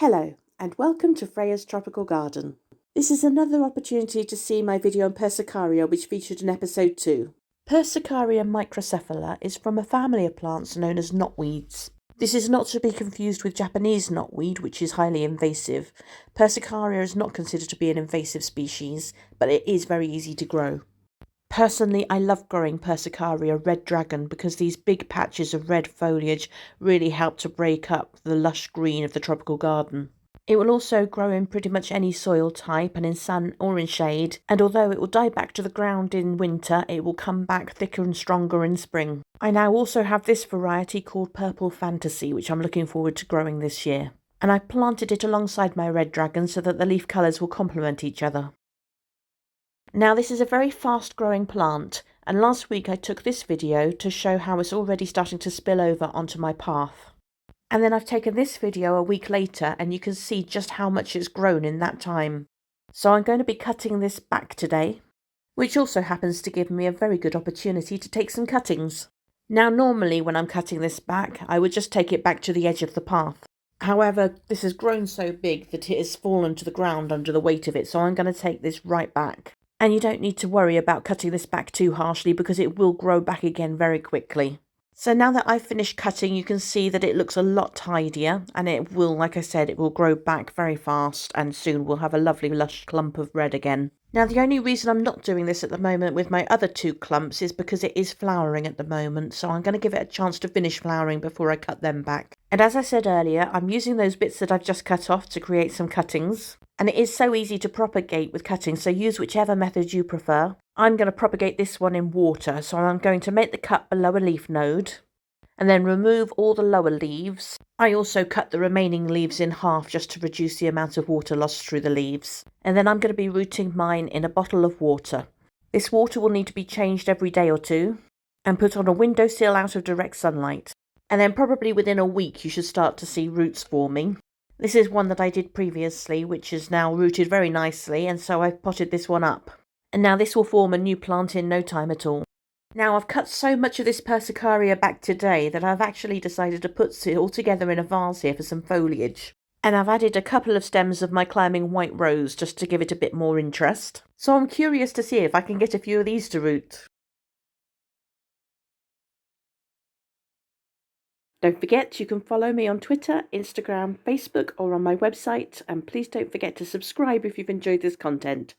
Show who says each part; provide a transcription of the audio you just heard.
Speaker 1: Hello and welcome to Freya's Tropical Garden. This is another opportunity to see my video on Persicaria which featured in episode 2. Persicaria Microcephala is from a family of plants known as knotweeds. This is not to be confused with Japanese knotweed, which is highly invasive. Persicaria is not considered to be an invasive species, but it is very easy to grow. Personally, I love growing Persicaria Red Dragon because these big patches of red foliage really help to break up the lush green of the tropical garden. It will also grow in pretty much any soil type and in sun or in shade, and although it will die back to the ground in winter, it will come back thicker and stronger in spring. I now also have this variety called Purple Fantasy, which I'm looking forward to growing this year. And I planted it alongside my Red Dragon so that the leaf colours will complement each other. Now this is a very fast growing plant, and last week I took this video to show how it's already starting to spill over onto my path. And then I've taken this video a week later and you can see just how much it's grown in that time. So I'm going to be cutting this back today, which also happens to give me a very good opportunity to take some cuttings. Now normally when I'm cutting this back, I would just take it back to the edge of the path. However, this has grown so big that it has fallen to the ground under the weight of it, so I'm going to take this right back. And you don't need to worry about cutting this back too harshly because it will grow back again very quickly. So now that I've finished cutting, you can see that it looks a lot tidier, and it will, like I said, it will grow back very fast and soon we'll have a lovely lush clump of red again. Now the only reason I'm not doing this at the moment with my other two clumps is because it is flowering at the moment, so I'm going to give it a chance to finish flowering before I cut them back. And as I said earlier, I'm using those bits that I've just cut off to create some cuttings. And it is so easy to propagate with cutting, so use whichever method you prefer. I'm going to propagate this one in water, so I'm going to make the cut below a leaf node and then remove all the lower leaves. I also cut the remaining leaves in half just to reduce the amount of water lost through the leaves. And then I'm going to be rooting mine in a bottle of water. This water will need to be changed every day or two and put on a windowsill out of direct sunlight. And then probably within a week you should start to see roots forming. This is one that I did previously, which is now rooted very nicely, and so I've potted this one up. And now this will form a new plant in no time at all. Now I've cut so much of this Persicaria back today that I've actually decided to put it all together in a vase here for some foliage. And I've added a couple of stems of my climbing white rose just to give it a bit more interest. So I'm curious to see if I can get a few of these to root. Don't forget you can follow me on Twitter, Instagram, Facebook or on my website, and please don't forget to subscribe if you've enjoyed this content.